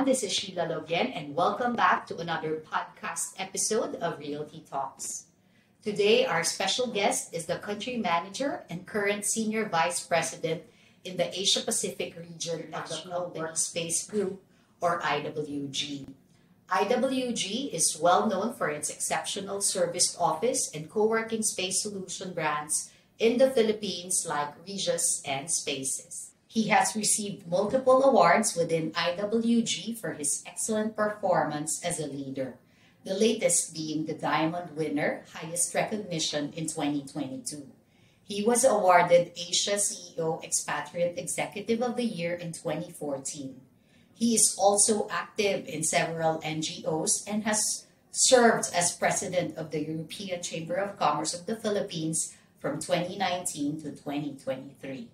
This is Sheila Lobien, and welcome back to another podcast episode of Realty Talks. Today, our special guest is the Country Manager and current Senior Vice President in the Asia Pacific region of the Workspace Group, or IWG. IWG is well known for its exceptional serviced office and co-working space solution brands in the Philippines like Regus and Spaces. He has received multiple awards within IWG for his excellent performance as a leader, the latest being the Diamond winner, highest recognition in 2022. He was awarded Asia CEO Expatriate Executive of the Year in 2014. He is also active in several NGOs and has served as president of the European Chamber of Commerce of the Philippines from 2019 to 2023.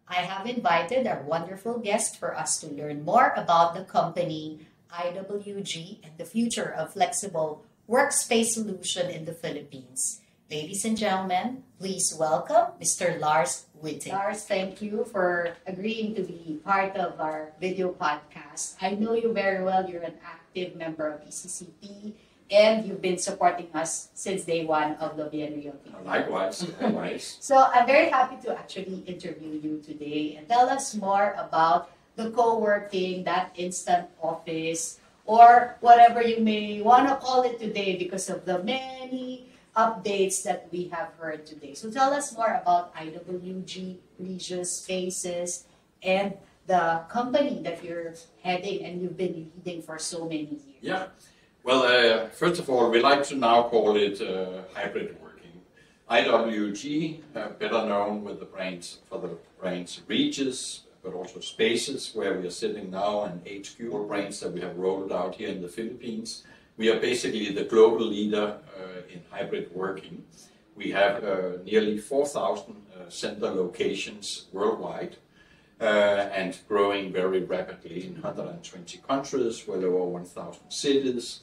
I have invited our wonderful guest for us to learn more about the company, IWG, and the future of flexible workspace solution in the Philippines. Ladies and gentlemen, please welcome Mr. Lars Wittig. Lars, thank you for agreeing to be part of our video podcast. I know you very well. You're an active member of ECCP, and you've been supporting us since day one of Lobien Realty. Likewise. So I'm very happy to actually interview you today and tell us more about the co-working, that instant office, or whatever you may want to call it today because of the many updates that we have heard today. So tell us more about IWG, Regus Spaces, and the company that you're heading and you've been leading for so many years. Yeah. Well, first of all, we like to now call it hybrid working. IWG, better known with the brands Regus, but also Spaces, where we are sitting now, and HQ, all brands that we have rolled out here in the Philippines. We are basically the global leader in hybrid working. We have nearly 4,000 center locations worldwide. And growing very rapidly in 120 countries, well over 1,000 cities.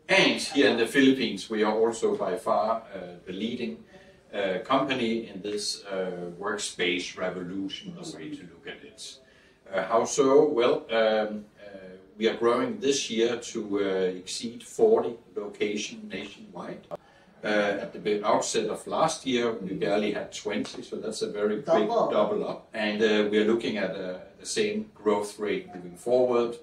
And here in the Philippines, we are also by far the leading company in this workspace revolution, the way to look at it. How so? Well, we are growing this year to exceed 40 locations nationwide. At the outset of last year, we barely had 20, so that's a very big double up. And we are looking at the same growth rate moving forward.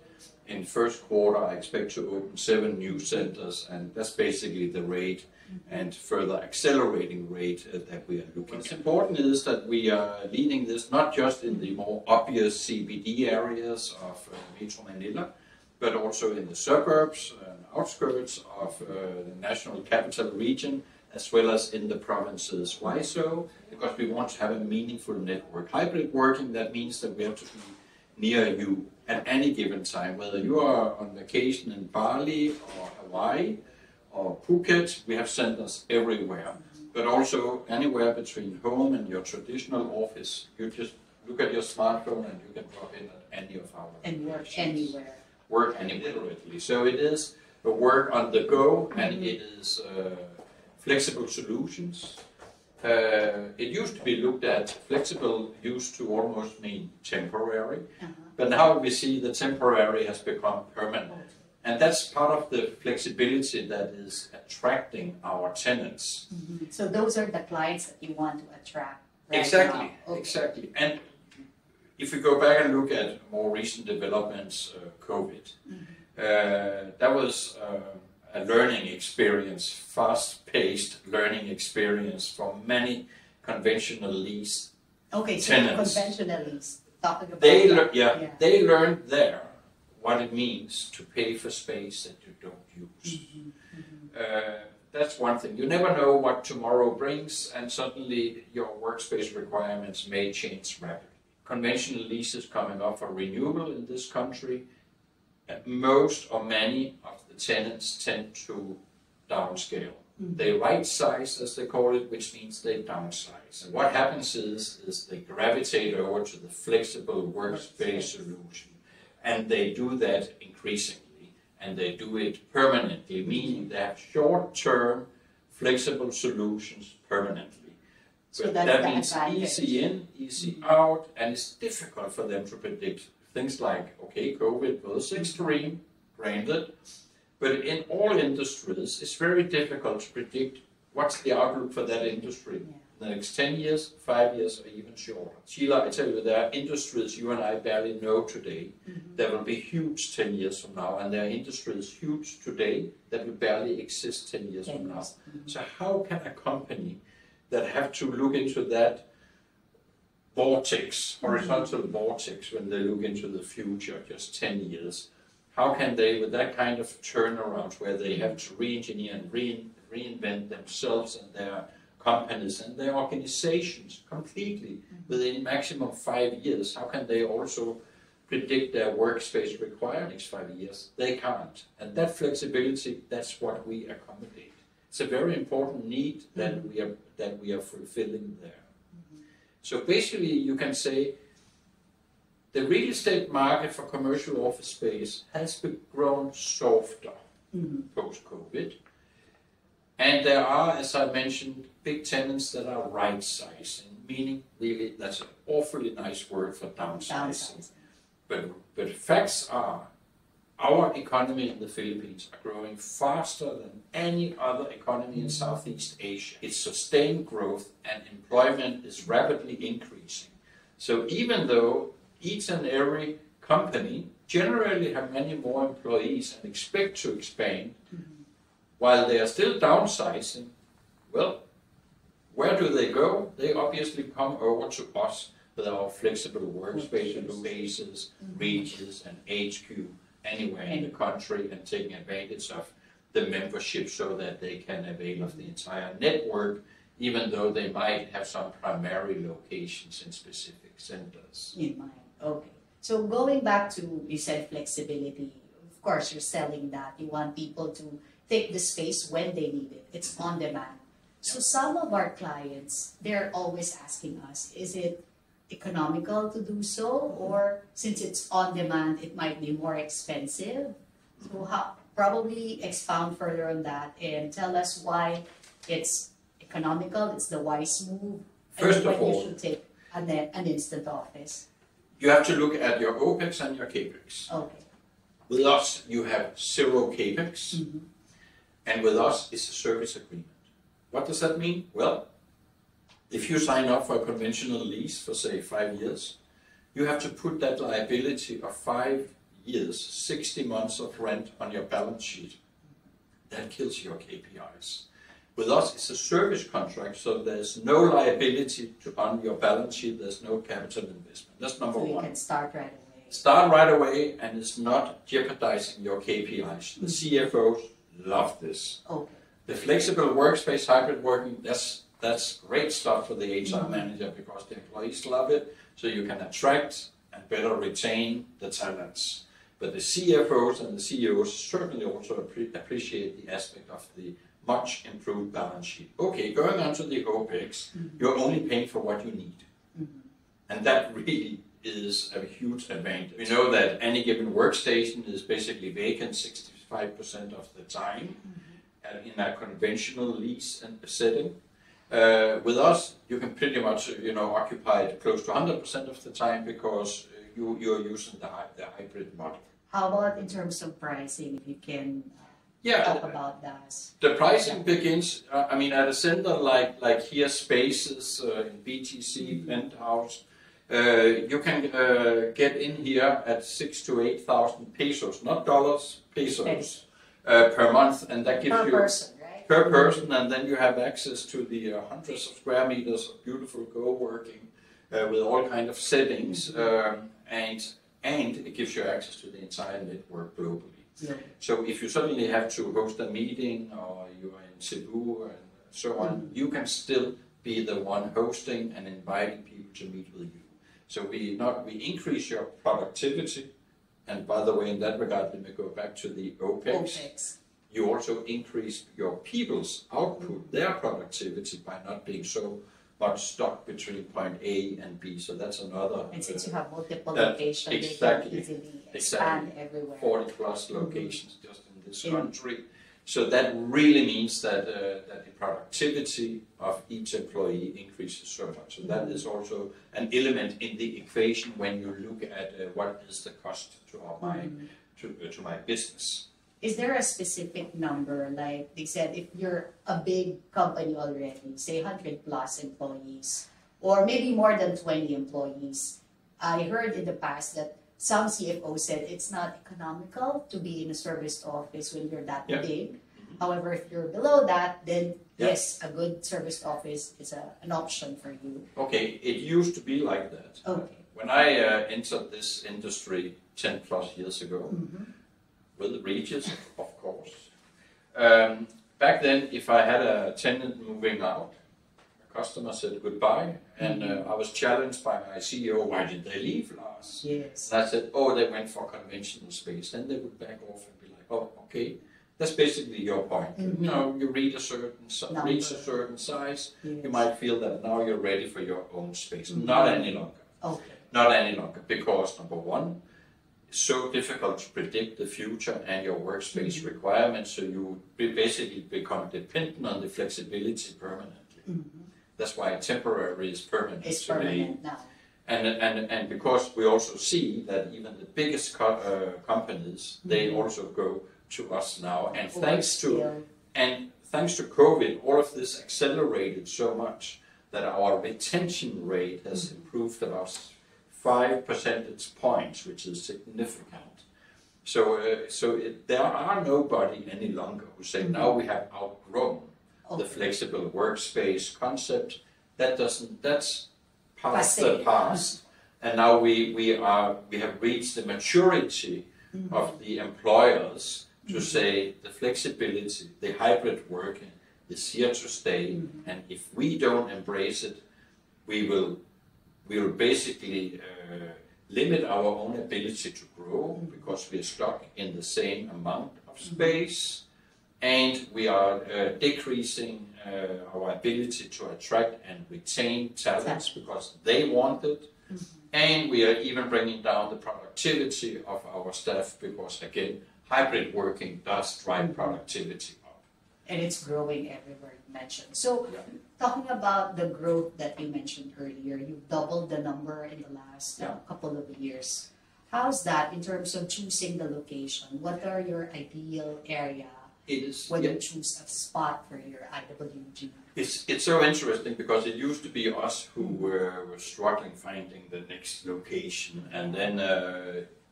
In first quarter, I expect to open 7 new centers, and that's basically the rate and further accelerating rate that we are looking at. What's important is that we are leading this not just in the more obvious CBD areas of Metro Manila, but also in the suburbs and outskirts of the national capital region, as well as in the provinces. Why so? Because we want to have a meaningful network. Hybrid working, that means that we have to be near you at any given time, whether you are on vacation in Bali or Hawaii or Phuket. We have centers everywhere, but also anywhere between home and your traditional office. You just look at your smartphone and you can drop in at any of our locations. Work anywhere. So it is a work on the go, and it is flexible solutions. It used to be looked at, flexible used to almost mean temporary, but now we see the temporary has become permanent. And that's part of the flexibility that is attracting our tenants. So those are the clients that you want to attract right Exactly, now. Okay. Exactly. And if we go back and look at more recent developments, COVID, that was a learning experience, fast-paced learning experience for many conventional lease tenants. Conventional lease, talking about they learned there what it means to pay for space that you don't use. That's one thing. You never know what tomorrow brings, and suddenly your workspace requirements may change rapidly. Conventional leases coming up for renewal in this country. Most or many of the the tenants tend to downscale. They right size, as they call it, which means they downsize. And what happens is they gravitate over to the flexible workspace solution, and they do that increasingly, and they do it permanently, meaning they have short-term flexible solutions permanently. So But that's that the means advantage. easy in, easy out, and it's difficult for them to predict things like, okay, COVID was extreme, granted, but in all industries, it's very difficult to predict what's the outlook for that industry in the next 10 years, 5 years, or even shorter. Sheila, I tell you, there are industries you and I barely know today that will be huge 10 years from now, and there are industries huge today that will barely exist 10 years from now. So how can a company that have to look into that vortex, horizontal vortex, when they look into the future, just 10 years, how can they, with that kind of turnaround where they have to re-engineer and reinvent themselves and their companies and their organizations completely within maximum 5 years, how can they also predict their workspace requirements 5 years? They can't. And that flexibility, that's what we accommodate. It's a very important need that we are fulfilling there. So basically, you can say the real estate market for commercial office space has grown softer post-COVID. And there are, as I mentioned, big tenants that are right-sizing, meaning really that's an awfully nice word for downsizing. But facts are, our economy in the Philippines are growing faster than any other economy in Southeast Asia. It's sustained growth and employment is rapidly increasing. So even though each and every company generally have many more employees and expect to expand, while they are still downsizing, well, where do they go? They obviously come over to us with our flexible workspaces, Regus and HQ, anywhere in the country, and taking advantage of the membership so that they can avail of the entire network, even though they might have some primary locations in specific centers. In mind. Okay. So going back to, you said flexibility, of course you're selling that. You want people to take the space when they need it. It's on demand. So some of our clients, they're always asking us, is it economical to do so? Or since it's on demand, it might be more expensive? So probably expound further on that and tell us why it's economical, it's the wise move, First and of when all, you should take an instant office. you have to look at your OPEX and your CAPEX. Okay. With us, you have zero CAPEX, and with us, it's a service agreement. What does that mean? Well, if you sign up for a conventional lease for, say, 5 years, you have to put that liability of 5 years, 60 months of rent on your balance sheet. That kills your KPIs. With us, it's a service contract, so there's no liability on your balance sheet, there's no capital investment. That's number one. So you can start right away. Start right away, and it's not jeopardizing your KPIs. The CFOs love this. Okay. The flexible workspace, hybrid working, that's great stuff for the HR manager because the employees love it, so you can attract and better retain the talents. But the CFOs and the CEOs certainly also appreciate the aspect of the much improved balance sheet. Okay, going on to the OPEX, you're only paying for what you need. And that really is a huge advantage. We know that any given workstation is basically vacant 65% of the time in a conventional lease and setting. With us, you can pretty much occupy it close to 100% of the time because you're using the hybrid model. How about in terms of pricing, if you can talk about that? The pricing begins, at a center like here, Spaces in BTC, Penthouse, you can get in here at 6,000 to 8,000 pesos, not dollars, pesos, per month, and that gives per you person, right? Per person, and then you have access to the hundreds of square meters of beautiful co-working with all kind of settings, and it gives you access to the entire network globally. Yeah. So if you suddenly have to host a meeting or you are in Cebu and so on, you can still be the one hosting and inviting people to meet with you. So we increase your productivity And by the way, in that regard, let me go back to the OPEX. You also increase your people's output, their productivity, by not being so much stuck between point A and B. So that's another. And since you have multiple locations, exactly, they can easily expand everywhere. 40 plus locations just in this country. So that really means that that the productivity of each employee increases so much. So that is also an element in the equation when you look at what is the cost to my business. Is there a specific number? Like they said, if you're a big company already, say 100 plus employees, or maybe more than 20 employees, I heard in the past that some CFOs said it's not economical to be in a serviced office when you're that big. However, if you're below that, then yes, a good serviced office is an option for you. Okay, it used to be like that. Okay. When I entered this industry 10 plus years ago, with the Regus, of course. Back then, if I had a tenant moving out, a customer said goodbye, and I was challenged by my CEO, why did they leave, Lars? Yes. And I said, oh, they went for conventional space. Then they would back off and be like, oh, okay. That's basically your point. You know, you reach a certain size, you might feel that now you're ready for your own space. Not any longer. Okay. Not any longer, because number one, it's so difficult to predict the future and your workspace requirements, so you basically become dependent on the flexibility permanently. That's why temporary is permanent. It's permanent now. And because we also see that even the biggest companies, they also go to us now, and thanks to COVID, all of this accelerated so much that our retention rate has improved about 5 percentage points, which is significant. So there are nobody any longer who say now we have outgrown the flexible workspace concept. That's past the past, and now we have reached the maturity of the employers to say the flexibility, the hybrid working is here to stay, and if we don't embrace it, we will basically limit our own ability to grow, because we are stuck in the same amount of space, and we are decreasing our ability to attract and retain talents because they want it, and we are even bringing down the productivity of our staff, because again, hybrid working does drive productivity up. And it's growing everywhere you mentioned. So talking about the growth that you mentioned earlier, you've doubled the number in the last couple of years. How's that in terms of choosing the location? What are your ideal area when you choose a spot for your IWG? It's so interesting, because it used to be us who were struggling finding the next location, and then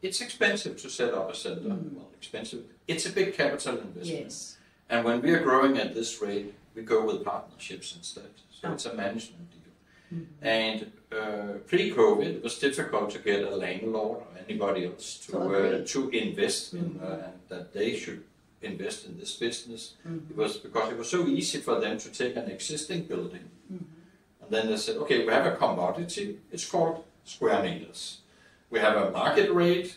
it's expensive to set up a center. Well, expensive. It's a big capital investment. Yes. And when we are growing at this rate, we go with partnerships instead. So it's a management deal. And pre-COVID, it was difficult to get a landlord or anybody else to invest in, and that they should invest in this business. It was because it was so easy for them to take an existing building. And then they said, okay, we have a commodity. It's called square meters. We have a market rate,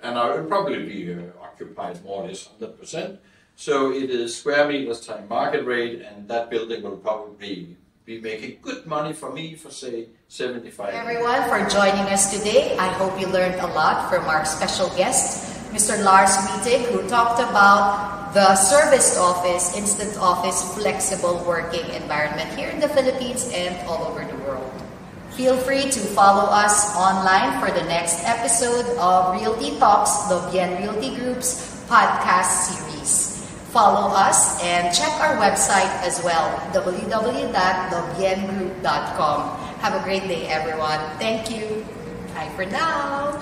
and I will probably be occupied more or less 100%. So it is square meters times market rate, and that building will probably be making good money for me for, say, 75. Everyone, for joining us today. I hope you learned a lot from our special guest, Mr. Lars Wittig, who talked about the serviced office, instant office, flexible working environment here in the Philippines and all over the world. Feel free to follow us online for the next episode of Realty Talks, Lobien Realty Group's podcast series. Follow us and check our website as well, www.lobiengroup.com. Have a great day, everyone. Thank you. Bye for now.